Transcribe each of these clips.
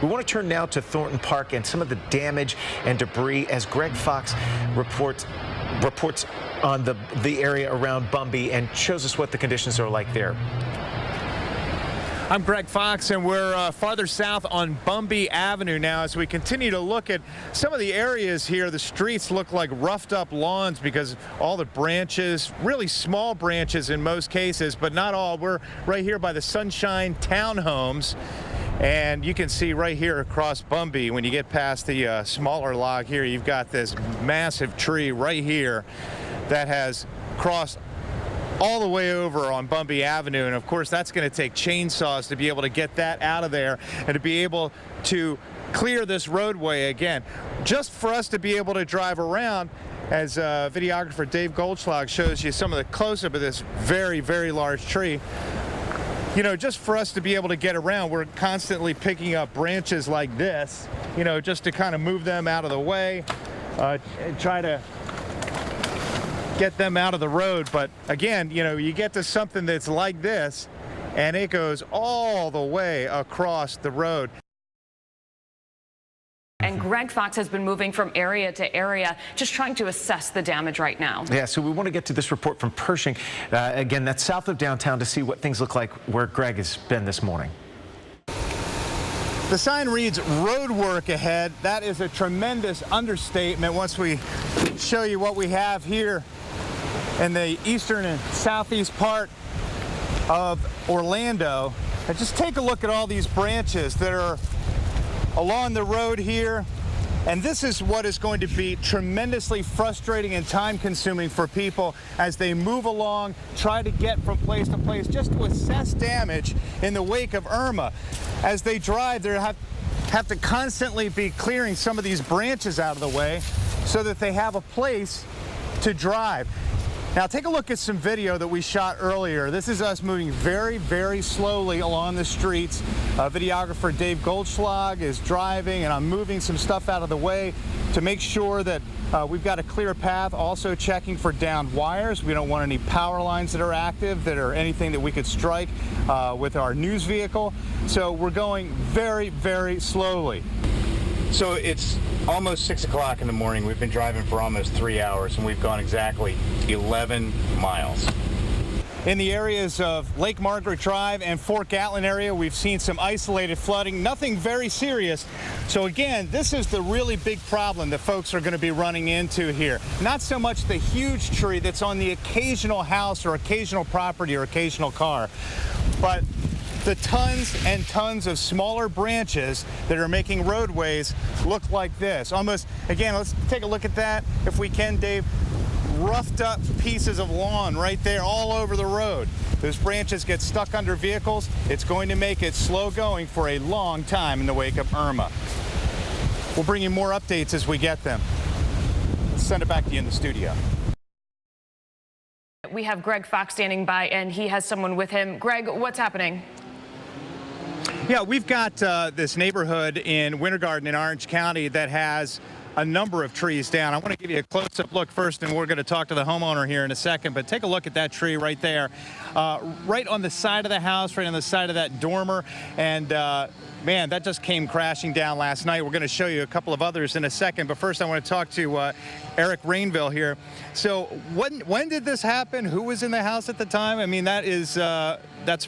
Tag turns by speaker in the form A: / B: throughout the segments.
A: We want to turn now to Thornton Park and some of the damage and debris as Greg Fox reports on the area around Bumby and shows us what the conditions are like there.
B: I'm Greg Fox, and we're farther south on Bumby Avenue now as we continue to look at some of the areas here. The streets look like roughed up lawns because all the branches, really small branches in most cases, but not all. We're right here by the Sunshine Townhomes, and you can see right here across Bumby, when you get past the smaller log here, you've got this massive tree right here that has crossed all the way over on Bumby Avenue, and of course that's going to take chainsaws to be able to get that out of there and to be able to clear this roadway again. Just for us to be able to drive around, as videographer Dave Goldschlag shows you some of the close-up of this very, very large tree. You know, just for us to be able to get around, we're constantly picking up branches like this, you know, just to kind of move them out of the way, and try to get them out of the road. But again, you know, you get to something that's like this and it goes all the way across the road.
C: And Greg Fox has been moving from area to area, just trying to assess the damage right now.
A: Yeah, so we want to get to this report from Pershing. Again, that's south of downtown, to see what things look like where Greg has been this morning.
B: The sign reads road work ahead. That is a tremendous understatement once we show you what we have here in the eastern and southeast part of Orlando. And just take a look at all these branches that are along the road here. And this is what is going to be tremendously frustrating and time-consuming for people as they move along, try to get from place to place, just to assess damage in the wake of Irma. As they drive, they have to constantly be clearing some of these branches out of the way so that they have a place to drive. Now take a look at some video that we shot earlier. This is us moving very, very slowly along the streets. Videographer Dave Goldschlag is driving, and I'm moving some stuff out of the way to make sure that we've got a clear path. Also checking for downed wires. We don't want any power lines that are active, that are anything that we could strike with our news vehicle. So we're going very, very slowly. So it's almost 6 o'clock in the morning. We've been driving for almost 3 hours, and we've gone exactly 11 miles. In the areas of Lake Margaret Drive and Fort Gatlin area, we've seen some isolated flooding, nothing very serious. So again, this is the really big problem that folks are going to be running into here. Not so much the huge tree that's on the occasional house or occasional property or occasional car, but the tons and tons of smaller branches that are making roadways look like this. Almost, again, let's take a look at that if we can, Dave. Roughed up pieces of lawn right there all over the road. Those branches get stuck under vehicles. It's going to make it slow going for a long time in the wake of Irma. We'll bring you more updates as we get them. Let's send it back to you in the studio.
C: We have Greg Fox standing by, and he has someone with him. Greg, what's happening?
B: Yeah, we've got this neighborhood in Winter Garden in Orange County that has a number of trees down. I want to give you a close-up look first, and we're going to talk to the homeowner here in a second, but take a look at that tree right there. Right on the side of the house, right on the side of that dormer, and man, that just came crashing down last night. We're going to show you a couple of others in a second, but first I want to talk to Eric Rainville here. So when did this happen? Who was in the house at the time? I mean, that's a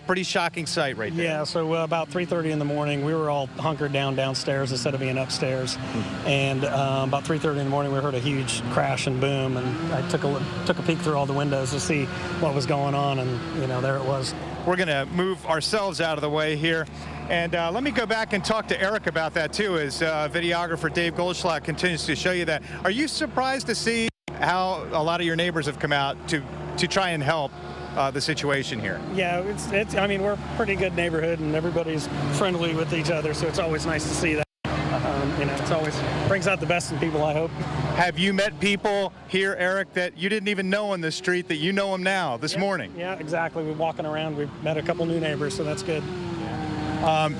B: pretty shocking sight right there.
D: Yeah, so about 3:30 in the morning, we were all hunkered down downstairs instead of being upstairs. And about 3:30 in the morning, we heard a huge crash and boom, and I took a peek through all the windows to see what was going on, and you know, there it was.
B: We're going to move ourselves out of the way here. And let me go back and talk to Eric about that, too, as videographer Dave Goldschlag continues to show you that. Are you surprised to see how a lot of your neighbors have come out to try and help the situation here?
D: Yeah, I mean, we're a pretty good neighborhood, and everybody's friendly with each other, so it's always nice to see that. You know, it's always brings out the best in people, I hope.
B: Have you met people here, Eric, that you didn't even know on the street that you know them now this morning?
D: Yeah, exactly. We're walking around. We've met a couple new neighbors, so that's good.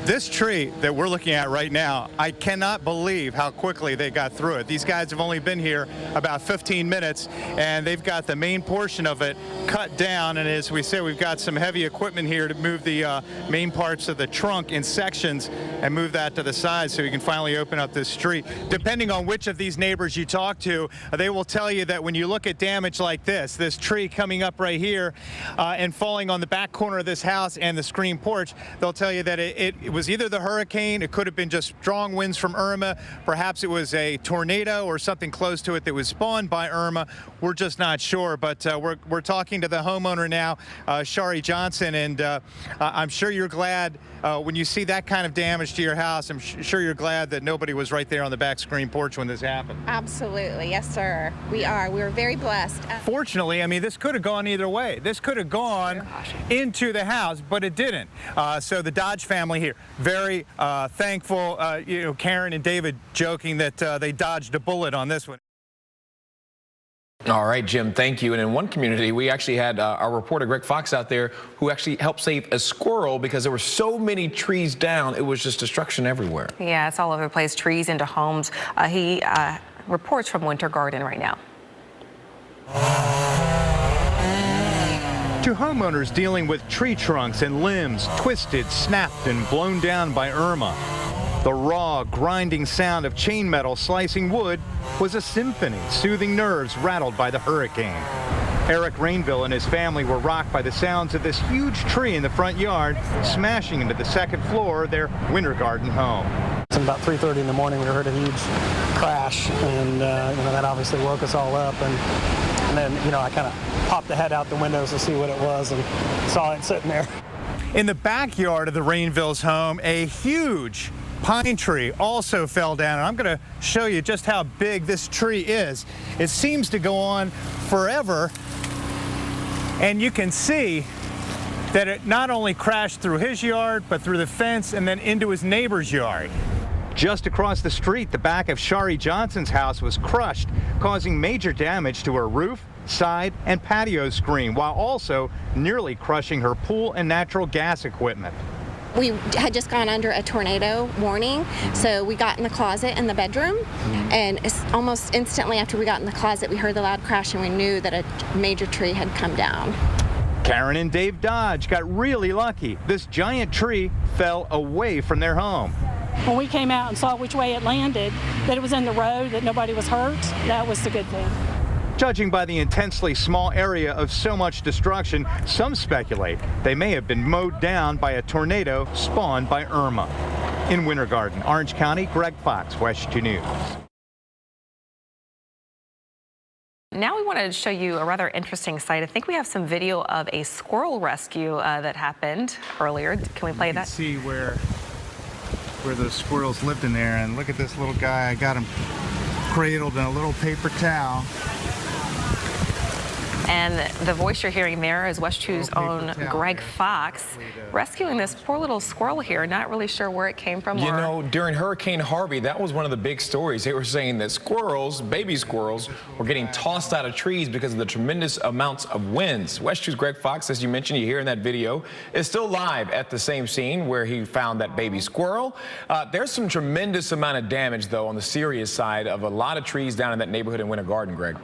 B: This tree that we're looking at right now, I cannot believe how quickly they got through it. These guys have only been here about 15 minutes, and they've got the main portion of it cut down. And as we said, we've got some heavy equipment here to move the main parts of the trunk in sections and move that to the side so we can finally open up this street. Depending on which of these neighbors you talk to, they will tell you that when you look at damage like this tree coming up right here and falling on the back corner of this house and the screen porch, they'll tell you that it was either the hurricane, it could have been just strong winds from Irma, perhaps it was a tornado or something close to it that was spawned by Irma. We're just not sure, but we're talking to the homeowner now, Shari Johnson, and I'm sure you're glad when you see that kind of damage to your house. I'm sure you're glad that nobody was right there on the back screen porch when this happened.
E: Absolutely, yes, sir. We are. We were very blessed.
B: Fortunately, I mean, this could have gone either way. This could have gone into the house, but it didn't. So the Dodge family here, very thankful. You know, Karen and David joking that they dodged a bullet on this one.
F: All right, Jim, thank you. And in one community, we actually had our reporter Greg Fox out there who actually helped save a squirrel because there were so many trees down. It was just destruction everywhere.
G: Yeah, it's all over the place, trees into homes. He reports from Winter Garden right now.
B: To homeowners dealing with tree trunks and limbs twisted, snapped, and blown down by Irma, the raw, grinding sound of chain metal slicing wood was a symphony, soothing nerves rattled by the hurricane. Eric Rainville and his family were rocked by the sounds of this huge tree in the front yard smashing into the second floor of their Winter Garden home.
D: About 3:30 in the morning, we heard a huge crash, and you know, that obviously woke us all up. And then, you know, I kind of popped the head out the windows to see what it was and saw it sitting there.
B: In the backyard of the Rainville's home, a huge pine tree also fell down, and I'm going to show you just how big this tree is. It seems to go on forever, and you can see that it not only crashed through his yard, but through the fence and then into his neighbor's yard. Just across the street, the back of Shari Johnson's house was crushed, causing major damage to her roof, side, and patio screen, while also nearly crushing her pool and natural gas equipment.
E: We had just gone under a tornado warning, so we got in the closet in the bedroom, and almost instantly after we got in the closet, we heard the loud crash and we knew that a major tree had come down.
B: Karen and Dave Dodge got really lucky. This giant tree fell away from their home.
H: When we came out and saw which way it landed, that it was in the road, that nobody was hurt, that was the good thing.
B: Judging by the intensely small area of so much destruction, some speculate they may have been mowed down by a tornado spawned by Irma. In Winter Garden, Orange County, Greg Fox, WESH 2 News.
G: Now we want to show you a rather interesting sight. I think we have some video of a squirrel rescue that happened earlier. Can we play that?
B: You can see where those squirrels lived in there, and look at this little guy. I got him cradled in a little paper towel.
G: And the voice you're hearing there is WESH 2's own Greg Fox rescuing this poor little squirrel here. Not really sure where it came from.
F: You know, during Hurricane Harvey, that was one of the big stories. They were saying that squirrels, baby squirrels, were getting tossed out of trees because of the tremendous amounts of winds. WESH 2's Greg Fox, as you mentioned, you hear in that video, is still live at the same scene where he found that baby squirrel. There's some tremendous amount of damage, though, on the serious side of a lot of trees down in that neighborhood in Winter Garden, Greg.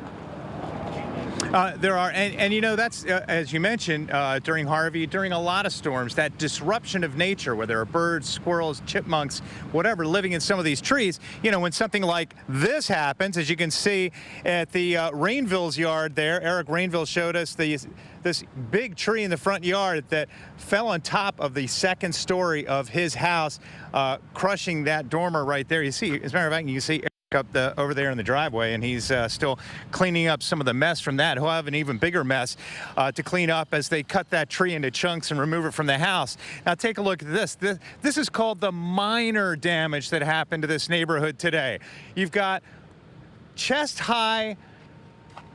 B: There are, and you know, that's, as you mentioned, during Harvey, during a lot of storms, that disruption of nature, where there are birds, squirrels, chipmunks, whatever, living in some of these trees. You know, when something like this happens, as you can see at the Rainville's yard there, Eric Rainville showed us this big tree in the front yard that fell on top of the second story of his house, crushing that dormer right there. You see, as a matter of fact, you can see up over there in the driveway, and he's still cleaning up some of the mess from that. He'll have an even bigger mess to clean up as they cut that tree into chunks and remove it from the house. Now take a look at this. This is called the minor damage that happened to this neighborhood today. You've got chest-high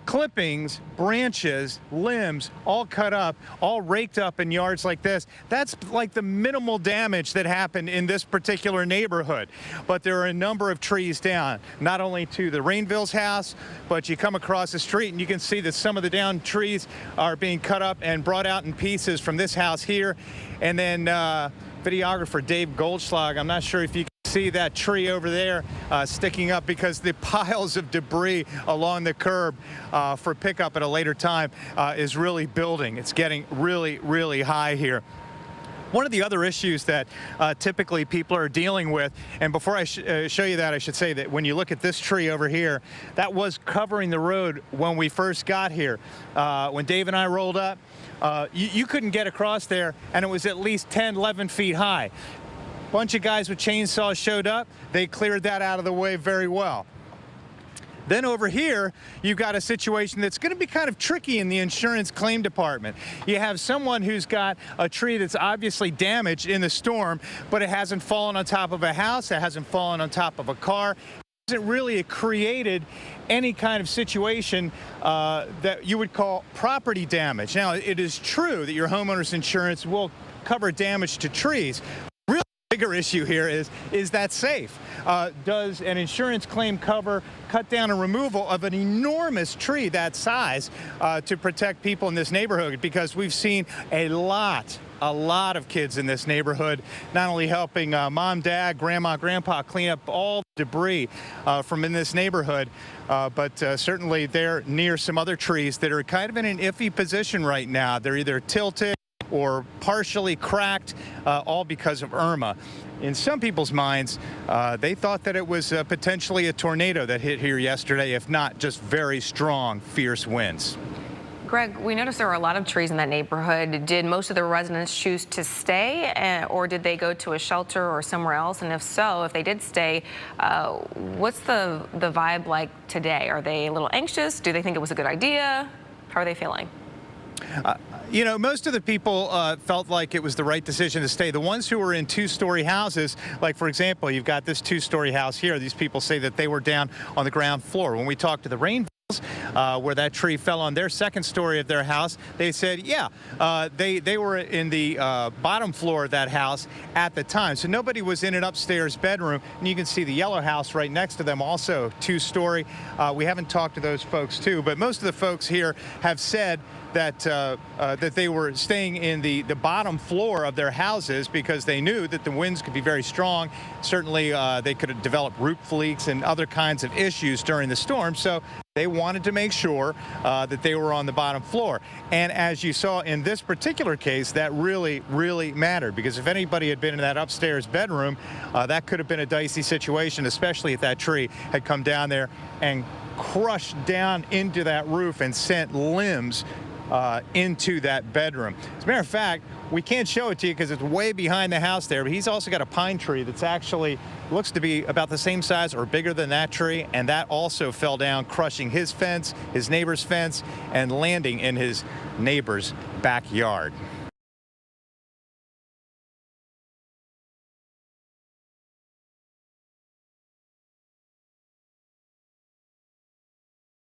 B: clippings, branches, limbs, all cut up, all raked up in yards like this. That's like the minimal damage that happened in this particular neighborhood. But there are a number of trees down, not only to the Rainville's house, but you come across the street and you can see that some of the downed trees are being cut up and brought out in pieces from this house here. And then videographer Dave Goldschlag. I'm not sure if you can see that tree over there sticking up because the piles of debris along the curb for pickup at a later time is really building. It's getting really, really high here. One of the other issues that typically people are dealing with, and before I show you that, I should say that when you look at this tree over here, that was covering the road when we first got here. When Dave and I rolled up, you couldn't get across there, and it was at least 10, 11 feet high. A bunch of guys with chainsaws showed up. They cleared that out of the way very well. Then over here, you've got a situation that's going to be kind of tricky in the insurance claim department. You have someone who's got a tree that's obviously damaged in the storm, but it hasn't fallen on top of a house, it hasn't fallen on top of a car. It hasn't really created any kind of situation that you would call property damage. Now, it is true that your homeowner's insurance will cover damage to trees. Bigger issue here is that safe? Does an insurance claim cover cut down a removal of an enormous tree that size to protect people in this neighborhood? Because we've seen a lot of kids in this neighborhood not only helping mom, dad, grandma, grandpa clean up all the debris from in this neighborhood, but certainly they're near some other trees that are kind of in an iffy position right now. They're either tilted or partially cracked, all because of Irma. In some people's minds, they thought that it was potentially a tornado that hit here yesterday, if not just very strong, fierce winds.
G: Greg, we noticed there were a lot of trees in that neighborhood. Did most of the residents choose to stay, or did they go to a shelter or somewhere else? And if so, if they did stay, what's the vibe like today? Are they a little anxious? Do they think it was a good idea? How are they feeling?
B: You know, most of the people felt like it was the right decision to stay. The ones who were in two-story houses, like, for example, you've got this two-story house here. These people say that they were down on the ground floor. When we talked to the Rainvilles, where that tree fell on their second story of their house, they said, yeah, they were in the bottom floor of that house at the time. So nobody was in an upstairs bedroom. And you can see the yellow house right next to them, also two-story. We haven't talked to those folks, too, but most of the folks here have said that that they were staying in the bottom floor of their houses because they knew that the winds could be very strong. Certainly, they could have developed roof leaks and other kinds of issues during the storm. So they wanted to make sure that they were on the bottom floor. And as you saw in this particular case, that really, really mattered, because if anybody had been in that upstairs bedroom, that could have been a dicey situation, especially if that tree had come down there and crushed down into that roof and sent limbs into that bedroom. As a matter of fact, we can't show it to you because it's way behind the house there, but he's also got a pine tree that's actually looks to be about the same size or bigger than that tree, and that also fell down, crushing his fence, his neighbor's fence, and landing in his neighbor's backyard.